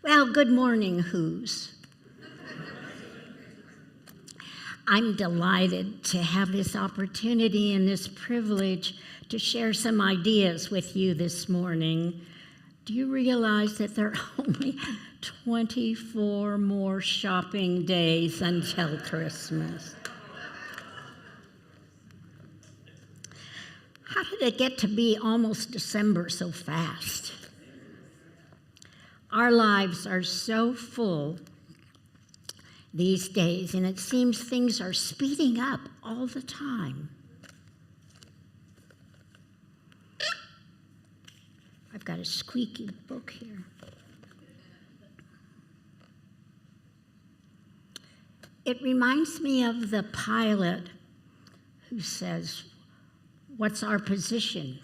Well, good morning, Who's. I'm delighted to have this opportunity and this privilege to share some ideas with you this morning. Do you realize that there are only 24 more shopping days until Christmas? How did it get to be almost December so fast? Our lives are so full these days, and it seems things are speeding up all the time. I've got a squeaky book here. It reminds me of the pilot who says, "What's our position?"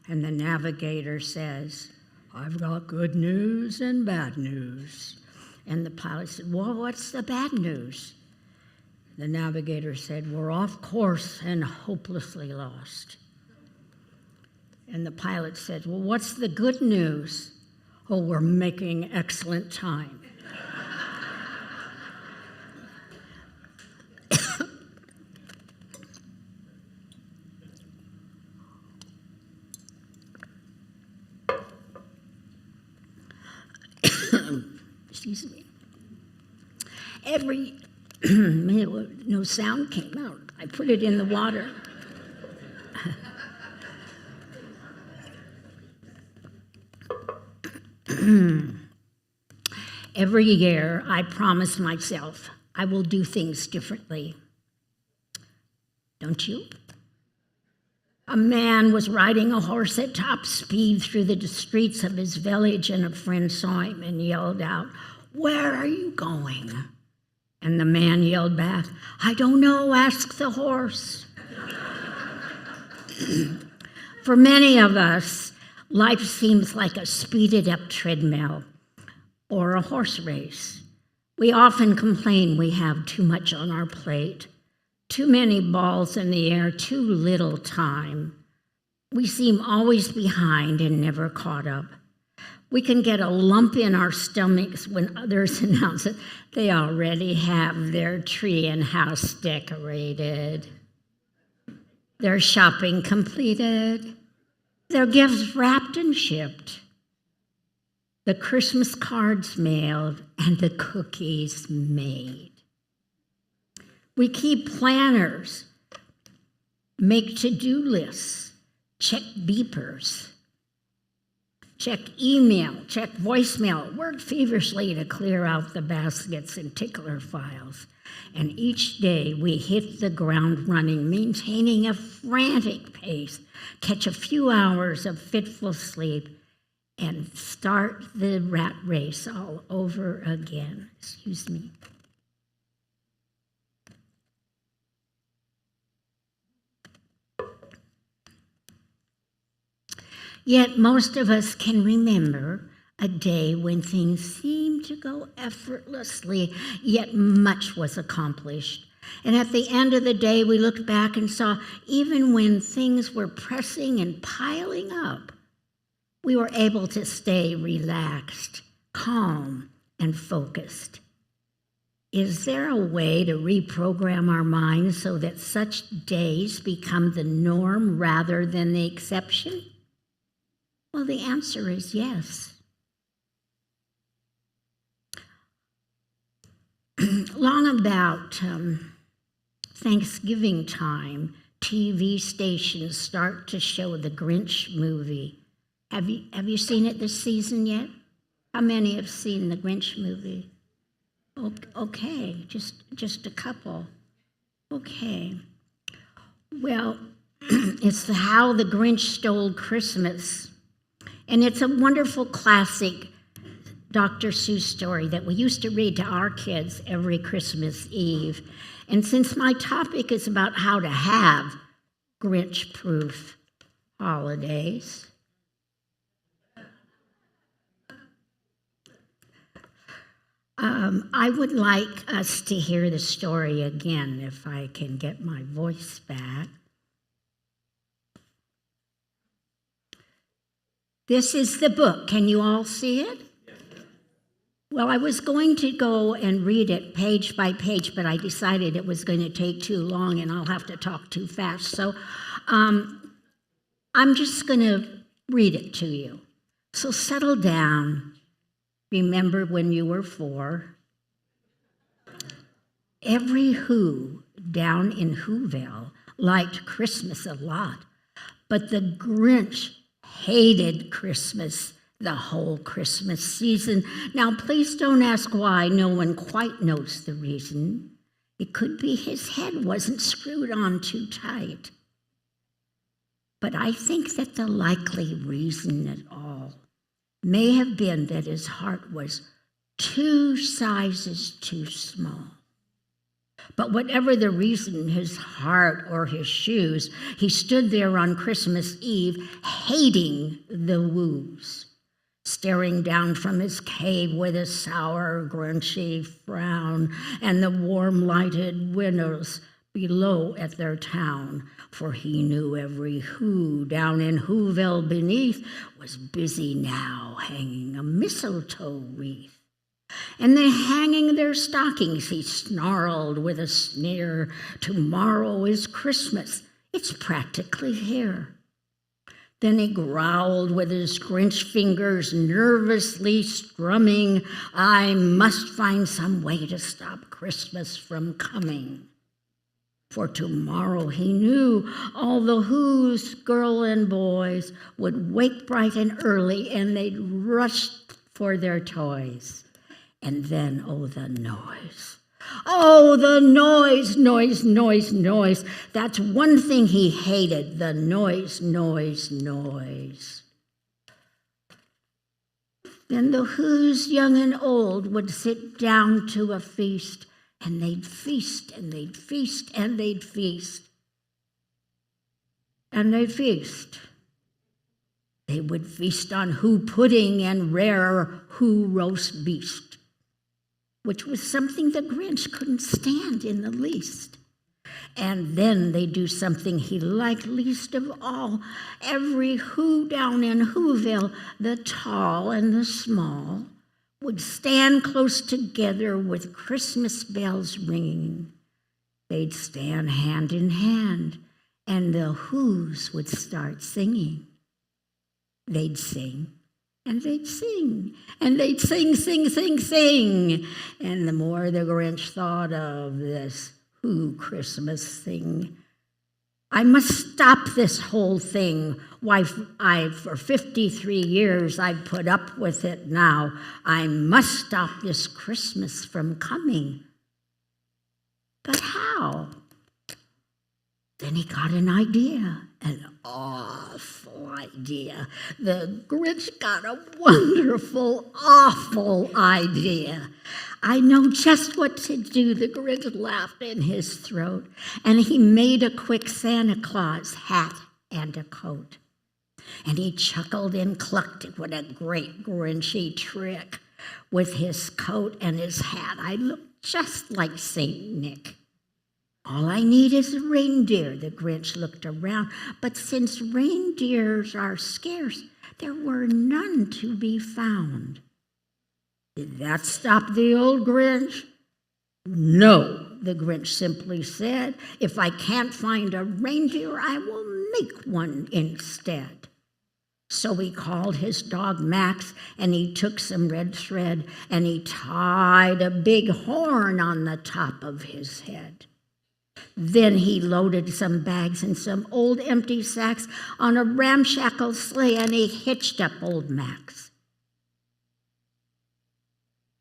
And the navigator says, "I've got good news and bad news." And the pilot said, "Well, what's the bad news?" The navigator said, "We're off course and hopelessly lost." And the pilot said, "Well, what's the good news?" "Oh, we're making excellent time." Excuse me. Every minute, no sound came out. I put it in the water. Every year, I promise myself I will do things differently. Don't you? A man was riding a horse at top speed through the streets of his village, and a friend saw him and yelled out, "Where are you going?" And the man yelled back, "I don't know, ask the horse." For many of us, life seems like a speeded up treadmill or a horse race. We often complain we have too much on our plate, too many balls in the air, too little time. We seem always behind and never caught up. We can get a lump in our stomachs when others announce that they already have their tree and house decorated, their shopping completed, their gifts wrapped and shipped, the Christmas cards mailed, and the cookies made. We keep planners, make to-do lists, check beepers, check email, check voicemail, work feverishly to clear out the baskets and tickler files. And each day we hit the ground running, maintaining a frantic pace, catch a few hours of fitful sleep, and start the rat race all over again. Excuse me. Yet most of us can remember a day when things seemed to go effortlessly, yet much was accomplished. And at the end of the day, we looked back and saw even when things were pressing and piling up, we were able to stay relaxed, calm, and focused. Is there a way to reprogram our minds so that such days become the norm rather than the exception? Well, the answer is yes. Long about Thanksgiving time, TV stations start to show the Grinch movie. Have you seen it this season yet? How many have seen the Grinch movie? Okay, just a couple. Okay. Well, it's How the Grinch Stole Christmas. And it's a wonderful classic Dr. Seuss story that we used to read to our kids every Christmas Eve. And since my topic is about how to have Grinch-Proof holidays, I would like us to hear the story again, if I can get my voice back. This is the book. Can you all see it? Well, I was going to go and read it page by page, but I decided it was going to take too long and I'll have to talk too fast. So I'm just going to read it to you. So settle down. Remember when you were 4. Every Who down in Whoville liked Christmas a lot, but the Grinch hated Christmas the whole Christmas season. Now, please don't ask why. No one quite knows the reason. It could be his head wasn't screwed on too tight. But I think that the likely reason at all may have been that his heart was 2 sizes too small. But whatever the reason, his heart or his shoes, he stood there on Christmas Eve hating the woos, staring down from his cave with a sour, grinchy frown and the warm-lighted windows below at their town, for he knew every Who down in Whoville beneath was busy now hanging a mistletoe wreath. And they hanging their stockings, he snarled with a sneer, tomorrow is Christmas, it's practically here. Then he growled with his Grinch fingers nervously strumming, I must find some way to stop Christmas from coming. For tomorrow he knew all the Who's, girl and boys, would wake bright and early and they'd rush for their toys. And then, oh, the noise. Oh, the noise, noise, noise, noise. That's one thing he hated, the noise, noise, noise. Then the Who's, young and old, would sit down to a feast, and they'd feast, and they'd feast, and they'd feast. And they'd feast. They would feast on Who pudding and rare Who roast beast, which was something the Grinch couldn't stand in the least. And then they do something he liked least of all. Every Who down in Whoville, the tall and the small, would stand close together with Christmas bells ringing. They'd stand hand in hand, and the Who's would start singing. They'd sing. And they'd sing, and they'd sing, sing, sing, sing. And the more the Grinch thought of this Who Christmas thing, I must stop this whole thing. Why, for 53 years, I've put up with it now. I must stop this Christmas from coming. But how? Then he got an idea, an awful idea. The Grinch got a wonderful, awful idea. I know just what to do, the Grinch laughed in his throat, and he made a quick Santa Claus hat and a coat. And he chuckled and clucked, what a great Grinchy trick. With his coat and his hat, I look just like St. Nick. All I need is a reindeer, the Grinch looked around. But since reindeers are scarce, there were none to be found. Did that stop the old Grinch? No, the Grinch simply said. If I can't find a reindeer, I will make one instead. So he called his dog Max, and he took some red thread, and he tied a big horn on the top of his head. Then he loaded some bags and some old empty sacks on a ramshackle sleigh, and he hitched up old Max.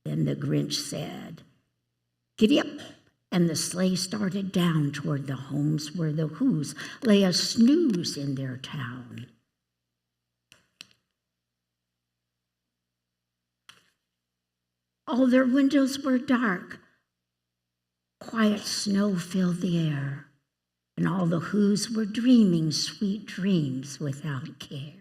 Then the Grinch said, "Giddy up," and the sleigh started down toward the homes where the Who's lay a snooze in their town. All their windows were dark. Quiet snow filled the air, and all the Who's were dreaming sweet dreams without care.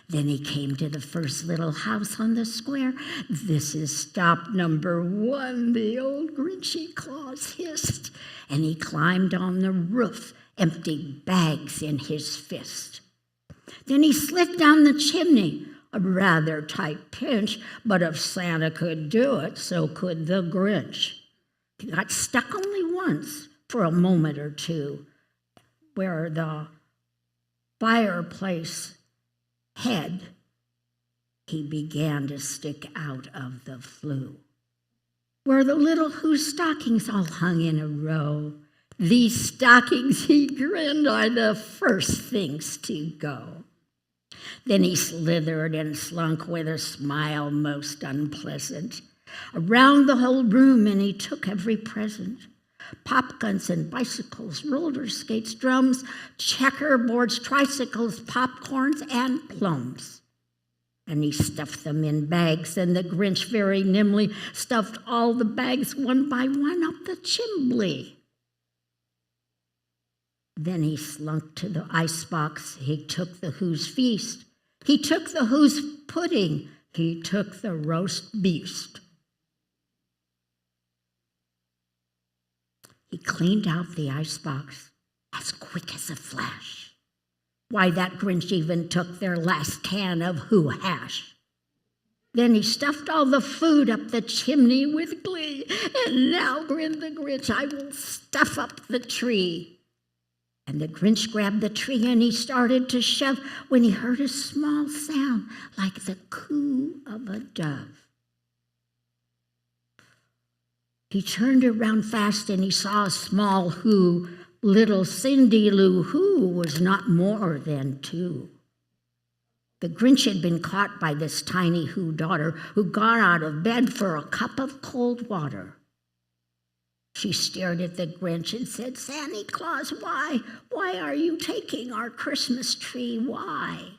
Then he came to the first little house on the square. "This is stop number 1, the old Grinchy Claus hissed, and he climbed on the roof, empty bags in his fist. Then he slid down the chimney. A rather tight pinch, but if Santa could do it, so could the Grinch. He got stuck only once for a moment or two, where the fireplace head, he began to stick out of the flue. Where the little Who's stockings all hung in a row, these stockings, he grinned, are the first things to go. Then he slithered and slunk with a smile most unpleasant around the whole room, and he took every present. Pop guns and bicycles, roller skates, drums, checkerboards, tricycles, popcorns, and plums. And he stuffed them in bags, and the Grinch very nimbly stuffed all the bags one by one up the chimbley. Then he slunk to the icebox. He took the Who's feast. He took the Who's pudding. He took the roast beast. He cleaned out the icebox as quick as a flash. Why, that Grinch even took their last can of Who hash. Then he stuffed all the food up the chimney with glee. And now, grinned the Grinch, I will stuff up the tree. And the Grinch grabbed the tree and he started to shove when he heard a small sound like the coo of a dove. He turned around fast and he saw a small Who. Little Cindy Lou Who was not more than 2. The Grinch had been caught by this tiny Who daughter who got out of bed for a cup of cold water. She stared at the Grinch and said, Santa Claus, why? Why are you taking our Christmas tree? Why?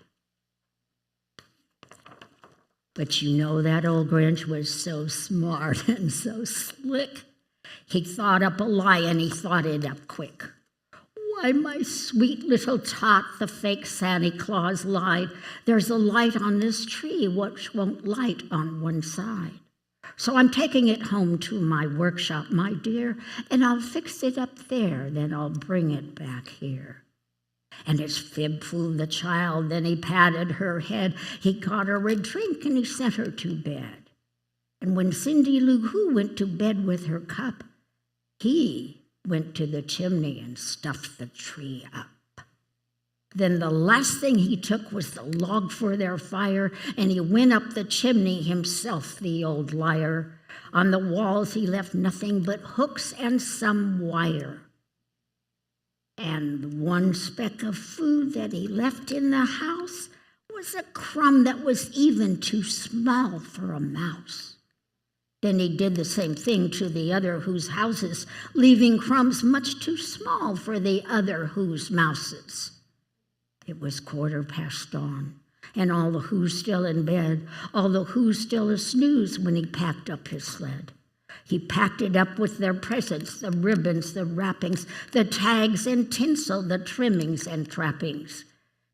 But you know that old Grinch was so smart and so slick. He thought up a lie and he thought it up quick. Why, my sweet little tot, the fake Santa Claus lied. There's a light on this tree which won't light on one side. So I'm taking it home to my workshop, my dear, and I'll fix it up there, then I'll bring it back here. And as Fib fooled the child, then he patted her head. He got her a drink and he sent her to bed. And when Cindy Lou Who went to bed with her cup, he went to the chimney and stuffed the tree up. Then the last thing he took was the log for their fire, and he went up the chimney himself, the old liar. On the walls he left nothing but hooks and some wire. And one speck of food that he left in the house was a crumb that was even too small for a mouse. Then he did the same thing to the other Who's houses, leaving crumbs much too small for the other Who's mouses. It was 15:15 dawn, and all the Who's still in bed, all the Who's still a snooze when he packed up his sled. He packed it up with their presents, the ribbons, the wrappings, the tags and tinsel, the trimmings and trappings.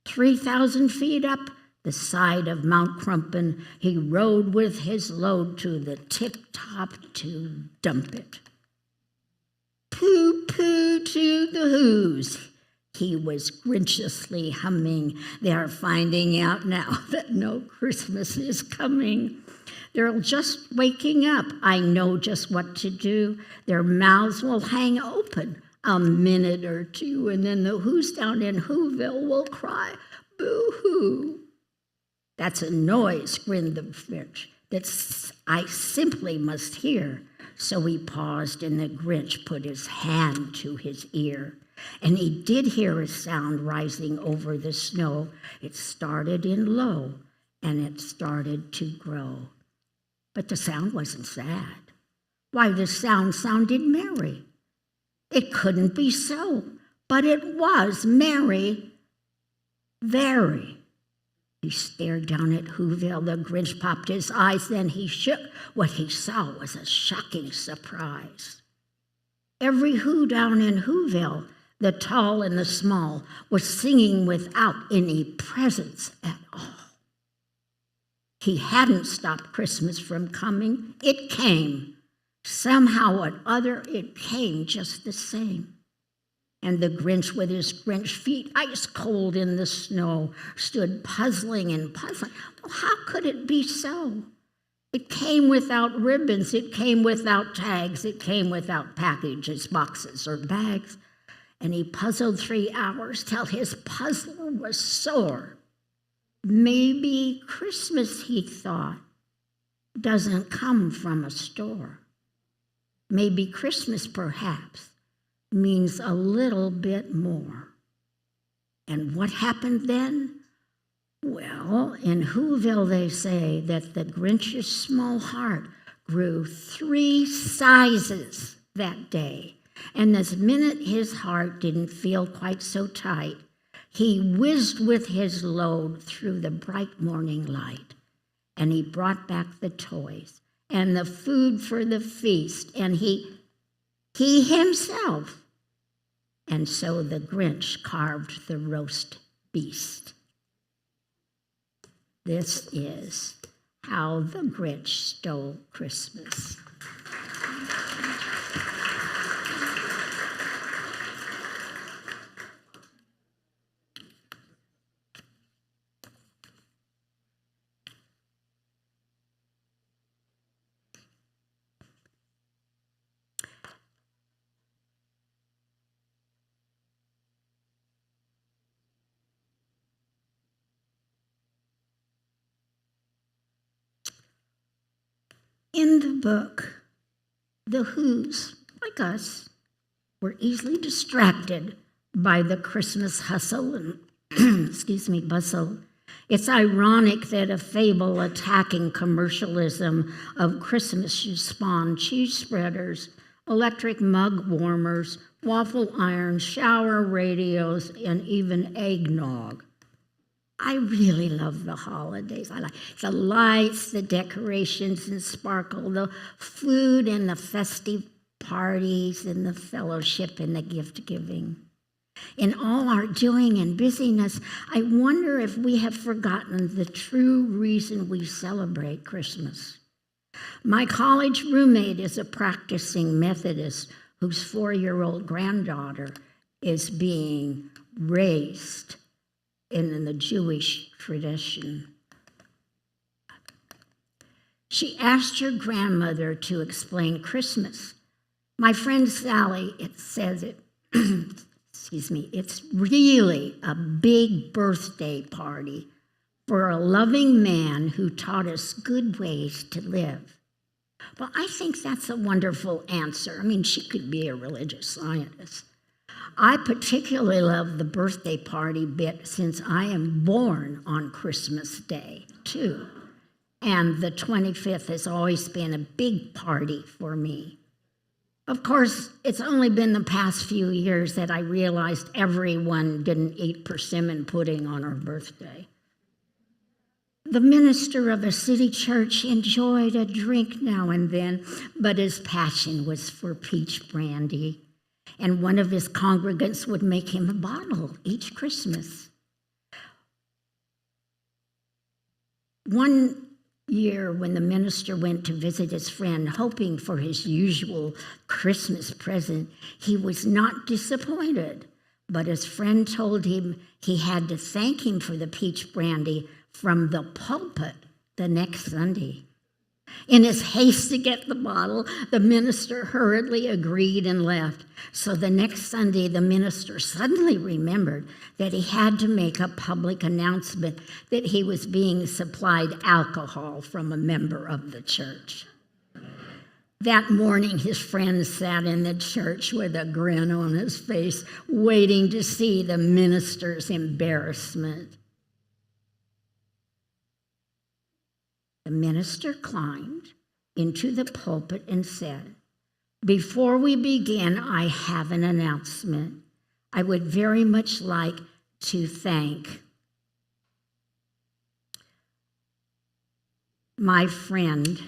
3,000 feet up the side of Mount Crumpin, he rode with his load to the tip-top to dump it. Pooh-pooh to the Who's. He was grinchiously humming. They're finding out now that no Christmas is coming. They're just waking up. I know just what to do. Their mouths will hang open a minute or two, and then the Who's down in Whoville will cry, boo-hoo. That's a noise, grinned the Grinch, that I simply must hear. So he paused, and the Grinch put his hand to his ear. And he did hear a sound rising over the snow. It started in low, and it started to grow. But the sound wasn't sad. Why, the sound sounded merry. It couldn't be so, but it was merry, very. He stared down at Whoville. The Grinch popped his eyes, then he shook. What he saw was a shocking surprise. Every Who down in Whoville, the tall and the small, was singing without any presents at all. He hadn't stopped Christmas from coming. It came. Somehow or other, it came just the same. And the Grinch, with his Grinch feet ice cold in the snow, stood puzzling and puzzling. Well, how could it be so? It came without ribbons. It came without tags. It came without packages, boxes, or bags. And he puzzled 3 hours till his puzzle was sore. Maybe Christmas, he thought, doesn't come from a store. Maybe Christmas, perhaps, means a little bit more. And what happened then? Well, in Whoville they say that the Grinch's small heart grew 3 sizes that day. And the minute his heart didn't feel quite so tight, he whizzed with his load through the bright morning light. And he brought back the toys and the food for the feast, and he himself. And so the Grinch carved the roast beast. This is how the Grinch stole Christmas. In the book, the Who's, like us, were easily distracted by the Christmas hustle and bustle. It's ironic that a fable attacking commercialism of Christmas should spawn cheese spreaders, electric mug warmers, waffle irons, shower radios, and even eggnog. I really love the holidays. I like the lights, the decorations and sparkle, the food and the festive parties and the fellowship and the gift giving. In all our doing and busyness, I wonder if we have forgotten the true reason we celebrate Christmas. My college roommate is a practicing Methodist whose 4-year-old granddaughter is being raised in the Jewish tradition. She asked her grandmother to explain Christmas. My friend Sally, it's really a big birthday party for a loving man who taught us good ways to live. Well, I think that's a wonderful answer. I mean, she could be a religious scientist. I particularly love the birthday party bit since I am born on Christmas Day, too. And the 25th has always been a big party for me. Of course, it's only been the past few years that I realized everyone didn't eat persimmon pudding on her birthday. The minister of a city church enjoyed a drink now and then, but his passion was for peach brandy. And one of his congregants would make him a bottle each Christmas. One year when the minister went to visit his friend, hoping for his usual Christmas present, he was not disappointed. But his friend told him he had to thank him for the peach brandy from the pulpit the next Sunday. In his haste to get the bottle, the minister hurriedly agreed and left. So the next Sunday, the minister suddenly remembered that he had to make a public announcement that he was being supplied alcohol from a member of the church. That morning, his friend sat in the church with a grin on his face, waiting to see the minister's embarrassment. The minister climbed into the pulpit and said, "Before we begin, I have an announcement. I would very much like to thank my friend,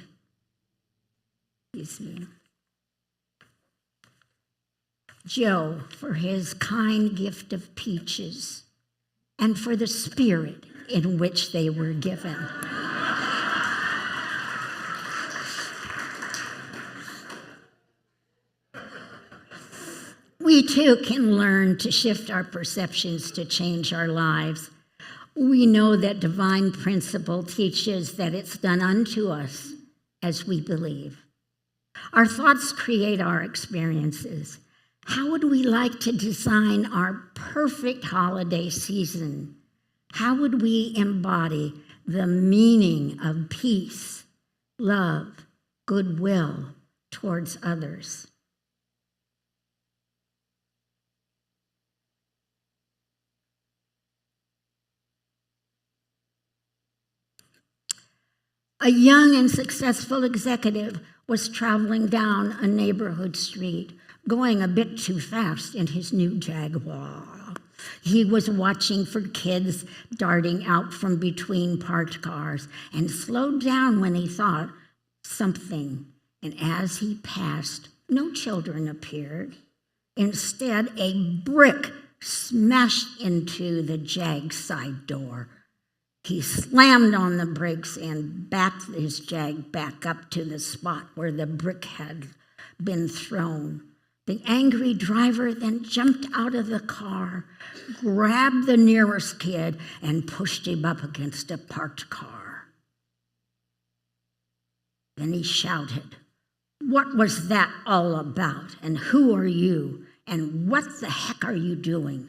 Joe, for his kind gift of peaches and for the spirit in which they were given." We too can learn to shift our perceptions to change our lives. We know that divine principle teaches that it's done unto us as we believe. Our thoughts create our experiences. How would we like to design our perfect holiday season? How would we embody the meaning of peace, love, goodwill towards others? A young and successful executive was traveling down a neighborhood street, going a bit too fast in his new Jaguar. He was watching for kids darting out from between parked cars and slowed down when he thought something. And as he passed, no children appeared. Instead, a brick smashed into the Jag side door. He slammed on the brakes and backed his Jag back up to the spot where the brick had been thrown. The angry driver then jumped out of the car, grabbed the nearest kid, and pushed him up against a parked car. Then he shouted, "What was that all about? And who are you? And what the heck are you doing?"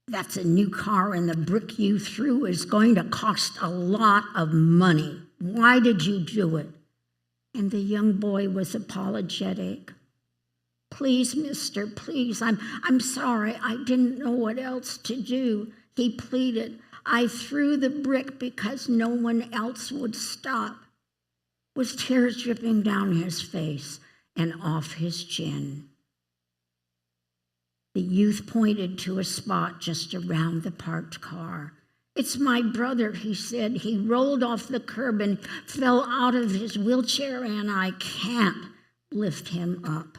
"That's a new car, and the brick you threw is going to cost a lot of money. Why did you do it?" And the young boy was apologetic. "Please, mister, please, I'm sorry. I didn't know what else to do," he pleaded. "I threw the brick because no one else would stop," with tears dripping down his face and off his chin. The youth pointed to a spot just around the parked car. "It's my brother," he said. "He rolled off the curb and fell out of his wheelchair, and I can't lift him up."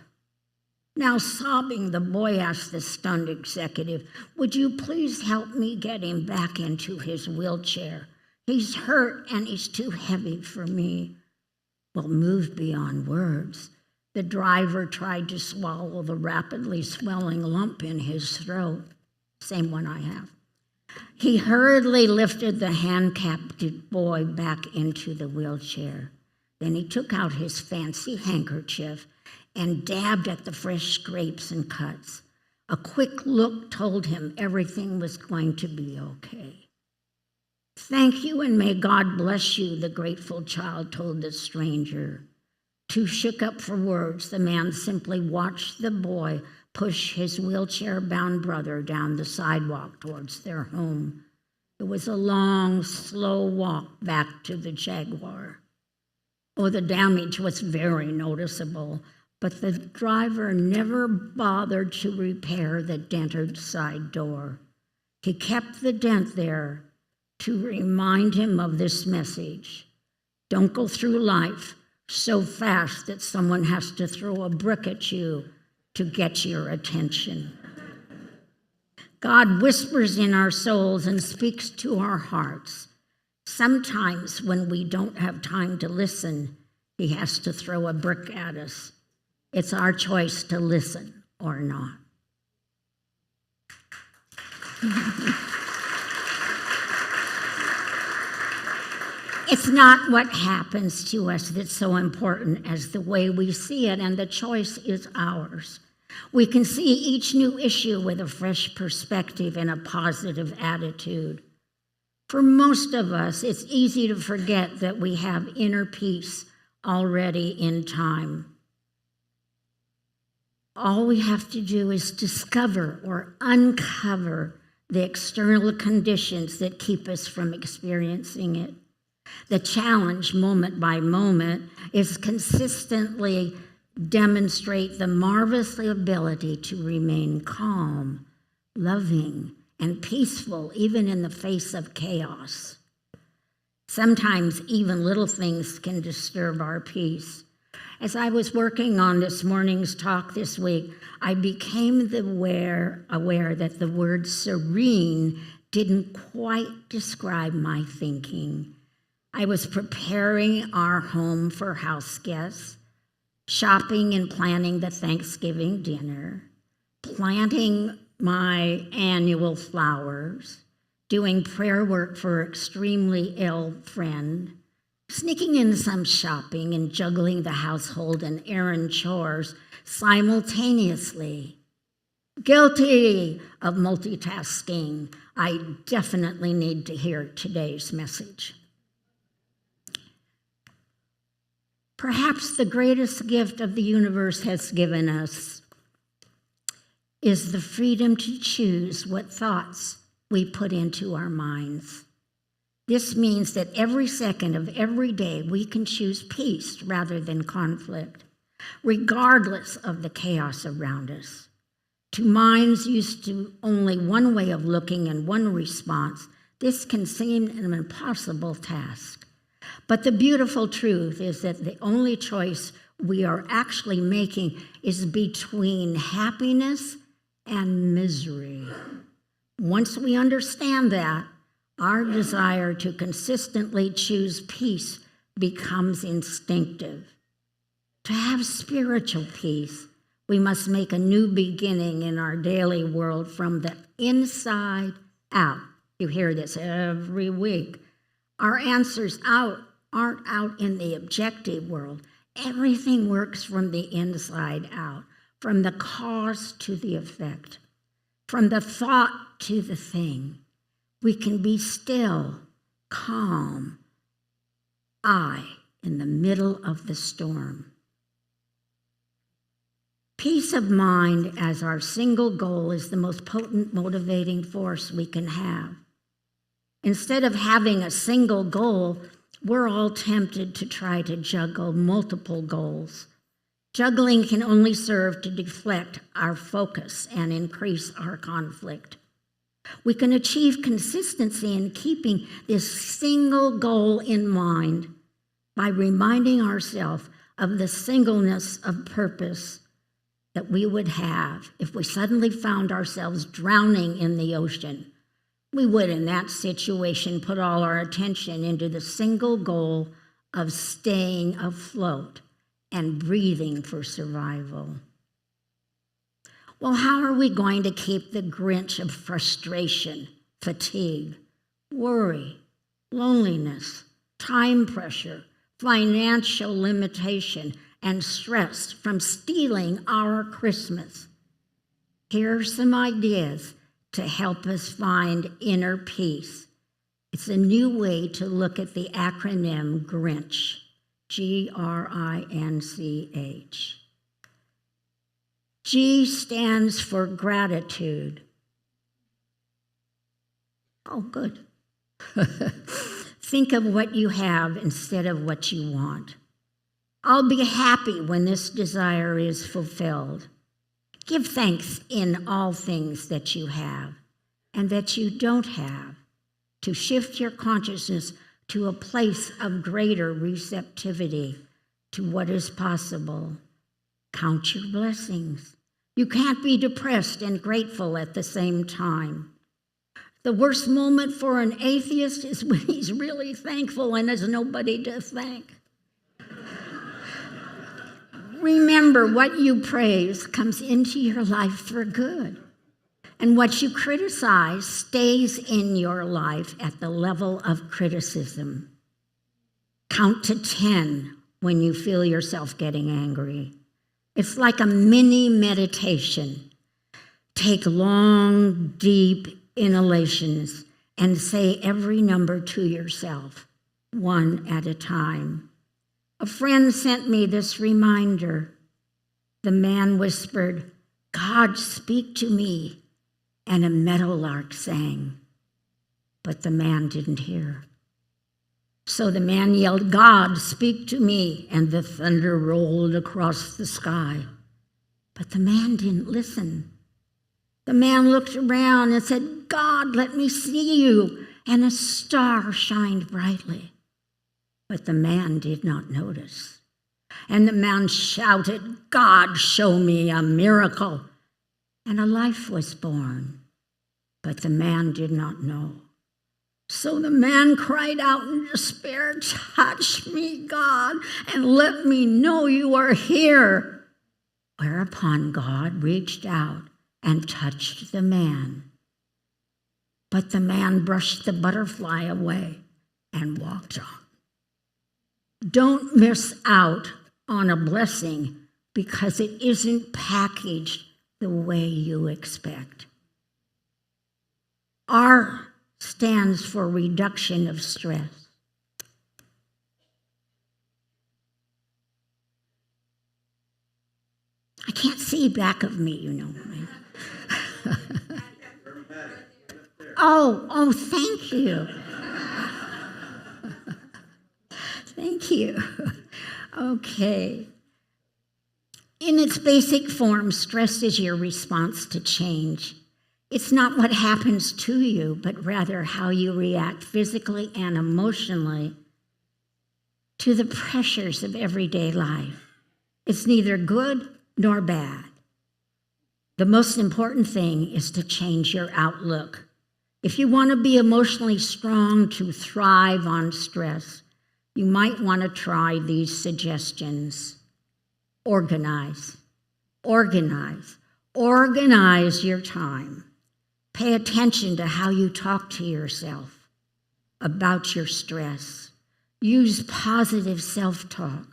Now sobbing, the boy asked the stunned executive, "Would you please help me get him back into his wheelchair? He's hurt and he's too heavy for me." Well, moved beyond words, the driver tried to swallow the rapidly swelling lump in his throat. Same one I have. He hurriedly lifted the handicapped boy back into the wheelchair. Then he took out his fancy handkerchief and dabbed at the fresh scrapes and cuts. A quick look told him everything was going to be okay. "Thank you, and may God bless you," the grateful child told the stranger. Too shook up for words, the man simply watched the boy push his wheelchair-bound brother down the sidewalk towards their home. It was a long, slow walk back to the Jaguar. Oh, the damage was very noticeable, but the driver never bothered to repair the dented side door. He kept the dent there to remind him of this message: don't go through life so fast that someone has to throw a brick at you to get your attention. God whispers in our souls and speaks to our hearts. Sometimes when we don't have time to listen, he has to throw a brick at us. It's our choice to listen or not. It's not what happens to us that's so important as the way we see it, and the choice is ours. We can see each new issue with a fresh perspective and a positive attitude. For most of us, it's easy to forget that we have inner peace already in time. All we have to do is discover or uncover the external conditions that keep us from experiencing it. The challenge, moment by moment, is consistently demonstrate the marvelous ability to remain calm, loving, and peaceful, even in the face of chaos. Sometimes even little things can disturb our peace. As I was working on this morning's talk this week, I became aware that the word serene didn't quite describe my thinking. I was preparing our home for house guests, shopping and planning the Thanksgiving dinner, planting my annual flowers, doing prayer work for an extremely ill friend, sneaking in some shopping and juggling the household and errand chores simultaneously. Guilty of multitasking. I definitely need to hear today's message. Perhaps the greatest gift of the universe has given us is the freedom to choose what thoughts we put into our minds. This means that every second of every day we can choose peace rather than conflict, regardless of the chaos around us. To minds used to only one way of looking and one response, this can seem an impossible task. But the beautiful truth is that the only choice we are actually making is between happiness and misery. Once we understand that, our desire to consistently choose peace becomes instinctive. To have spiritual peace, we must make a new beginning in our daily world from the inside out. You hear this every week. Our answers aren't out in the objective world. Everything works from the inside out, from the cause to the effect, from the thought to the thing. We can be still, calm, in the middle of the storm. Peace of mind as our single goal is the most potent motivating force we can have. Instead of having a single goal, we're all tempted to try to juggle multiple goals. Juggling can only serve to deflect our focus and increase our conflict. We can achieve consistency in keeping this single goal in mind by reminding ourselves of the singleness of purpose that we would have if we suddenly found ourselves drowning in the ocean. We would, in that situation, put all our attention into the single goal of staying afloat and breathing for survival. Well, how are we going to keep the Grinch of frustration, fatigue, worry, loneliness, time pressure, financial limitation, and stress from stealing our Christmas? Here are some ideas to help us find inner peace. It's a new way to look at the acronym Grinch, Grinch. G stands for gratitude. Oh, good. Think of what you have instead of what you want. I'll be happy when this desire is fulfilled. Give thanks in all things that you have and that you don't have, to shift your consciousness to a place of greater receptivity to what is possible. Count your blessings. You can't be depressed and grateful at the same time. The worst moment for an atheist is when he's really thankful and there's nobody to thank. Remember, what you praise comes into your life for good, and what you criticize stays in your life at the level of criticism. Count to 10 when you feel yourself getting angry. It's like a mini meditation. Take long, deep inhalations and say every number to yourself, one at a time. A friend sent me this reminder. The man whispered, "God, speak to me," and a meadowlark sang. But the man didn't hear. So the man yelled, "God, speak to me," and the thunder rolled across the sky. But the man didn't listen. The man looked around and said, "God, let me see you," and a star shined brightly. But the man did not notice. And the man shouted, "God, show me a miracle." And a life was born. But the man did not know. So the man cried out in despair, "Touch me, God, and let me know you are here." Whereupon God reached out and touched the man. But the man brushed the butterfly away and walked on. Don't miss out on a blessing because it isn't packaged the way you expect. R stands for reduction of stress. I can't see back of me, you know. Oh, thank you. Thank you. Okay. In its basic form, stress is your response to change. It's not what happens to you, but rather how you react physically and emotionally to the pressures of everyday life. It's neither good nor bad. The most important thing is to change your outlook. If you want to be emotionally strong to thrive on stress, you might want to try these suggestions. Organize. Organize. Organize your time. Pay attention to how you talk to yourself about your stress. Use positive self-talk.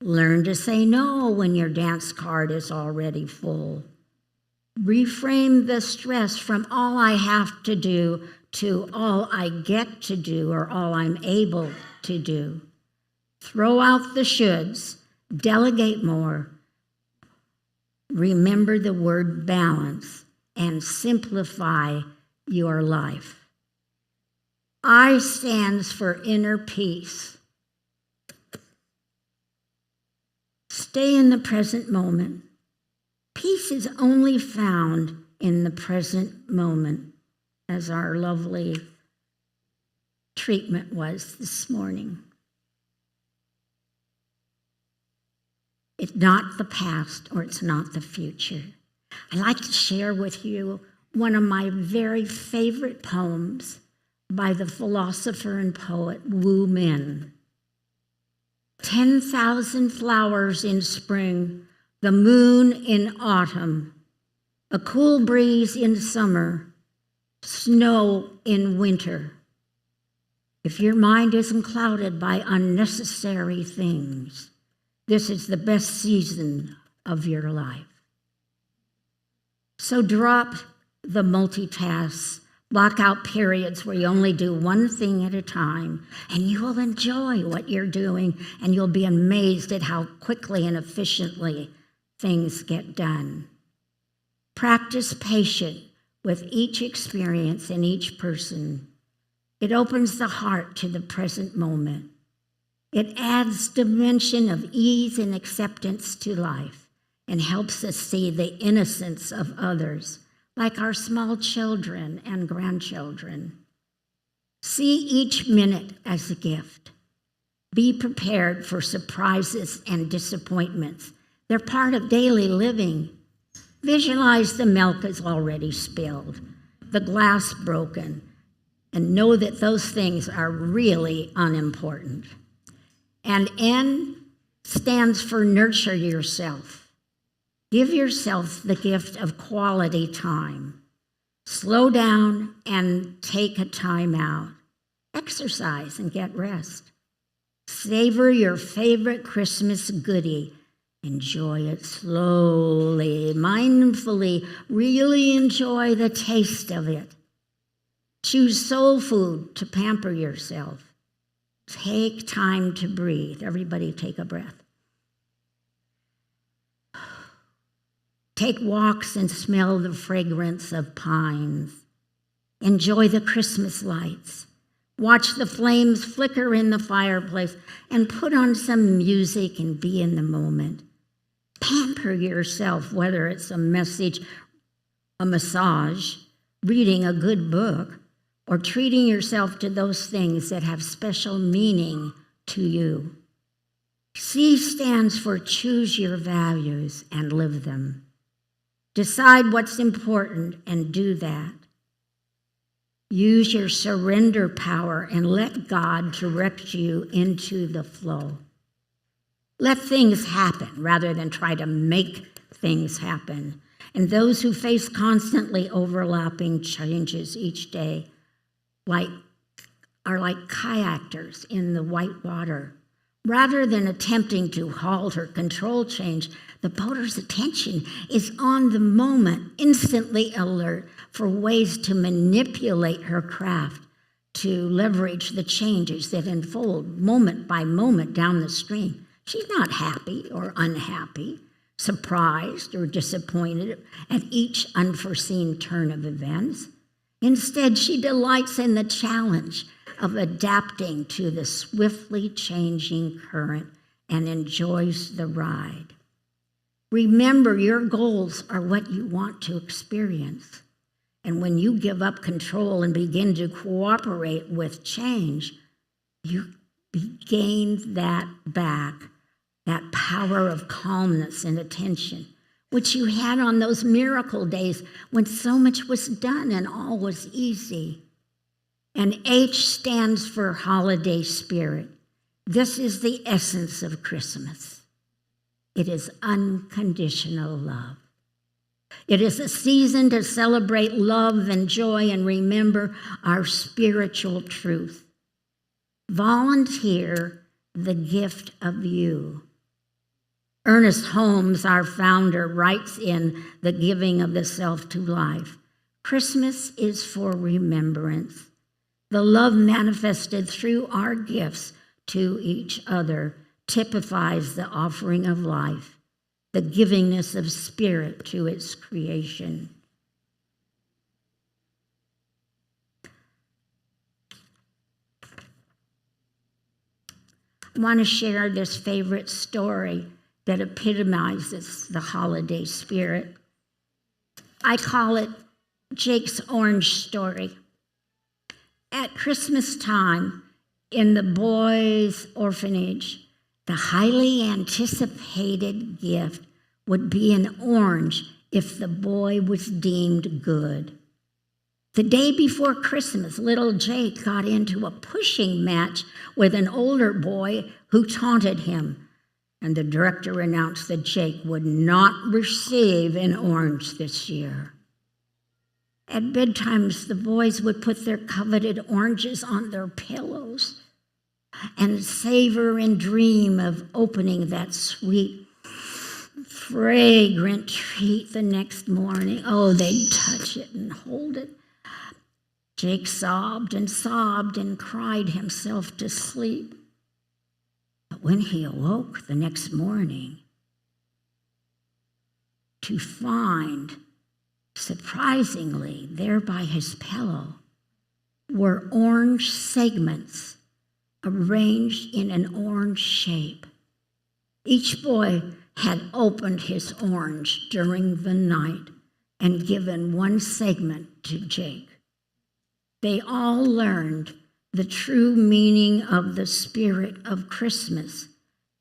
Learn to say no when your dance card is already full. Reframe the stress from all I have to do to all I get to do or all I'm able to do. Throw out the shoulds. Delegate more. Remember the word balance and simplify your life. I stands for inner peace. Stay in the present moment. Peace is only found in the present moment, as our lovely treatment was this morning. It's not the past or it's not the future. I'd like to share with you one of my very favorite poems by the philosopher and poet Wu Min. 10,000 flowers in spring, the moon in autumn, a cool breeze in summer, snow in winter. If your mind isn't clouded by unnecessary things, this is the best season of your life. So drop the multitasks, block out periods where you only do one thing at a time, and you will enjoy what you're doing, and you'll be amazed at how quickly and efficiently things get done. Practice patience with each experience and each person. It opens the heart to the present moment. It adds dimension of ease and acceptance to life and helps us see the innocence of others, like our small children and grandchildren. See each minute as a gift. Be prepared for surprises and disappointments. They're part of daily living. Visualize the milk is already spilled, the glass broken, and know that those things are really unimportant. And N stands for nurture yourself. Give yourself the gift of quality time. Slow down and take a time out. Exercise and get rest. Savor your favorite Christmas goodie. Enjoy it slowly, mindfully. Really enjoy the taste of it. Choose soul food to pamper yourself. Take time to breathe. Everybody take a breath. Take walks and smell the fragrance of pines. Enjoy the Christmas lights. Watch the flames flicker in the fireplace and put on some music and be in the moment. Pamper yourself, whether it's a massage, reading a good book, or treating yourself to those things that have special meaning to you. C stands for choose your values and live them. Decide what's important and do that. Use your surrender power and let God direct you into the flow. Let things happen rather than try to make things happen. and those who face constantly overlapping changes each day are like kayakers in the white water. Rather than attempting to halt or control change, the boater's attention is on the moment, instantly alert for ways to manipulate her craft to leverage the changes that unfold moment by moment down the stream. She's not happy or unhappy, surprised or disappointed at each unforeseen turn of events. Instead, she delights in the challenge of adapting to the swiftly changing current and enjoys the ride. Remember, your goals are what you want to experience. And when you give up control and begin to cooperate with change, you gain that back, that power of calmness and attention, which you had on those miracle days when so much was done and all was easy. And H stands for holiday spirit. This is the essence of Christmas. It is unconditional love. It is a season to celebrate love and joy and remember our spiritual truth. Volunteer the gift of you. Ernest Holmes, our founder, writes in The Giving of the Self to Life, Christmas is for remembrance. The love manifested through our gifts to each other typifies the offering of life, the givingness of spirit to its creation. I want to share this favorite story that epitomizes the holiday spirit. I call it Jake's Orange Story. At Christmas time, in the boys' orphanage, the highly anticipated gift would be an orange if the boy was deemed good. The day before Christmas, little Jake got into a pushing match with an older boy who taunted him, and the director announced that Jake would not receive an orange this year. At bedtimes, the boys would put their coveted oranges on their pillows and savor and dream of opening that sweet, fragrant treat the next morning. Oh, they'd touch it and hold it. Jake sobbed and cried himself to sleep. But when he awoke the next morning, to find, surprisingly, there by his pillow were orange segments arranged in an orange shape. Each boy had opened his orange during the night and given one segment to Jake. They all learned the true meaning of the spirit of Christmas,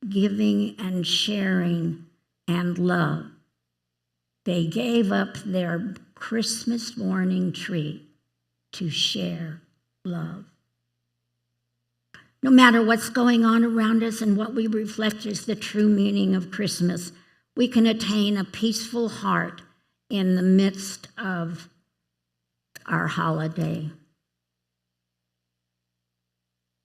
giving and sharing and love. They gave up their Christmas morning treat to share love. No matter what's going on around us and what we reflect is the true meaning of Christmas, we can attain a peaceful heart in the midst of our holiday.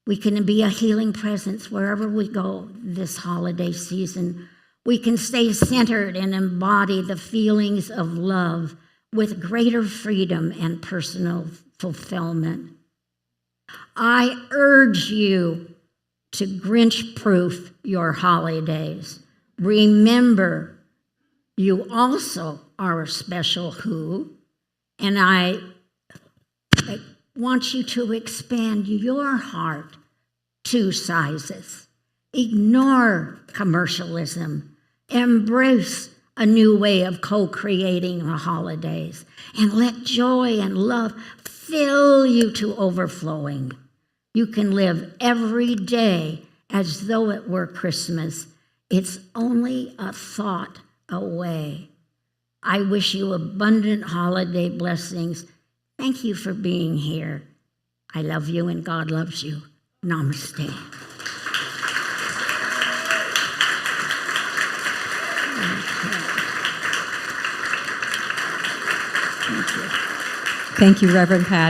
We can be a healing presence wherever we go this holiday season. We can stay centered and embody the feelings of love with greater freedom and personal fulfillment. I urge you to Grinch-Proof your holidays. Remember, you also are a special who, and I want you to expand your heart 2 sizes. Ignore commercialism. Embrace a new way of co-creating the holidays. And let joy and love fill you to overflowing. You can live every day as though it were Christmas. It's only a thought away. I wish you abundant holiday blessings. Thank you for being here. I love you and God loves you. Namaste. Thank you. Thank you, Reverend Patty.